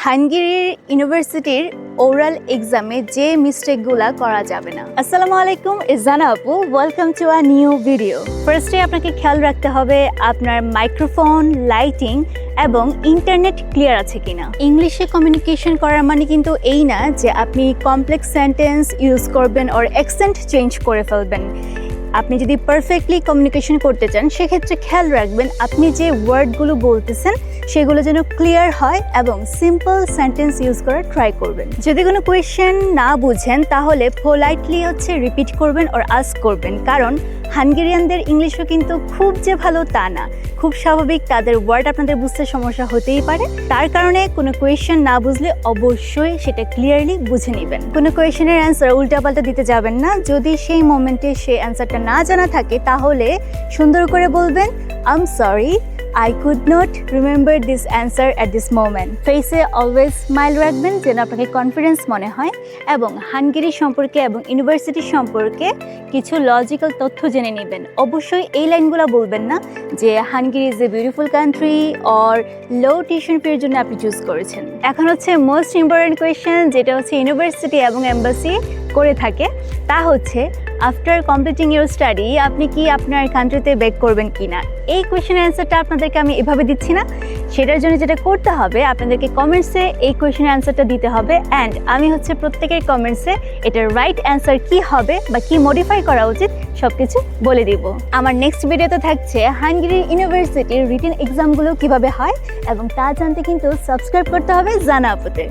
হাঙ্গেরির ইউনিভার্সিটির ওরাল এক্সামে যে মিস্টেকগুলো করা যাবে না। আসসালামু আলাইকুম, ইজানা আপু, welcome to a new video. ফার্স্টে আপনাকে খেয়াল রাখতে হবে আপনার মাইক্রোফোন, লাইটিং এবং ইন্টারনেট ক্লিয়ার আছে কিনা। ইংলিশে কমিউনিকেশন করার মানে কিন্তু এই না যে আপনি কমপ্লেক্স সেন্টেন্স ইউজ করবেন ওর অ্যাকসেন্ট চেঞ্জ করে ফেলবেন। আপনি যদি পারফেক্টলি কমিউনিকেশন করতে চান সেক্ষেত্রে খেয়াল রাখবেন আপনি যে ওয়ার্ডগুলো বলতেছেন সেগুলো যেন ক্লিয়ার হয় এবং সিম্পল সেন্টেন্স ইউজ করার ট্রাই করবেন। যদি কোনো কোয়েশ্চেন না বুঝেন তাহলে পোলাইটলি রিপিট করবেন ওর আস্ক করবেন, কারণ হাঙ্গেরিয়ানদের ইংলিশও কিন্তু খুব যে ভালো তা না, খুব স্বাভাবিক তাদের ওয়ার্ড আপনাদের বুঝতে সমস্যা হতেই পারে। তার কারণে কোনো কোয়েশ্চেন না বুঝলে অবশ্যই সেটা ক্লিয়ারলি বুঝে নেবেন। কোনো কোয়েশ্চেনের অ্যান্সার উল্টাপাল্টা দিতে যাবেন না। যদি সেই মোমেন্টে সেই অ্যান্সারটা না জানা থাকে তাহলে সুন্দর করে বলবেন, I am sorry, I could not remember this answer at this moment. ফেসে অলওয়েজ স্মাইল রাখবেন যেন আপনাকে কনফিডেন্স মনে হয়, এবং হাঙ্গেরি সম্পর্কে এবং ইউনিভার্সিটি সম্পর্কে কিছু লজিক্যাল তথ্য জেনে নেবেন। অবশ্যই এই লাইনগুলো বলবেন না যে Hungary is a beautiful country or low tuition ফির জন্য আপনি চুজ করেছেন। এখন হচ্ছে মোস্ট ইম্পর্টেন্ট কোয়েশ্চেন, যেটা হচ্ছে ইউনিভার্সিটি এবং এম্বাসি করে থাকে, তা হচ্ছে আফটার কমপ্লিটিং ইউর স্টাডি আপনি কি আপনার কান্ট্রিতে ব্যাক করবেন কি না। এই কোয়েশ্চেনের অ্যান্সারটা আপনাদেরকে আমি এভাবে দিচ্ছি না, সেটার জন্য যেটা করতে হবে আপনাদেরকে কমেন্টসে এই কোয়েশ্চেনের অ্যান্সারটা দিতে হবে, অ্যান্ড আমি হচ্ছে প্রত্যেকের কমেন্টসে এটার রাইট অ্যান্সার কি হবে বা কি মডিফাই করা উচিত সব কিছু বলে দিব। আমার নেক্সট ভিডিওতে থাকছে হাঙ্গেরি ইউনিভার্সিটির রিটেন এক্সামগুলো কিভাবে হয়, এবং তা জানতে কিন্তু সাবস্ক্রাইব করতে হবে জানা আপুতে।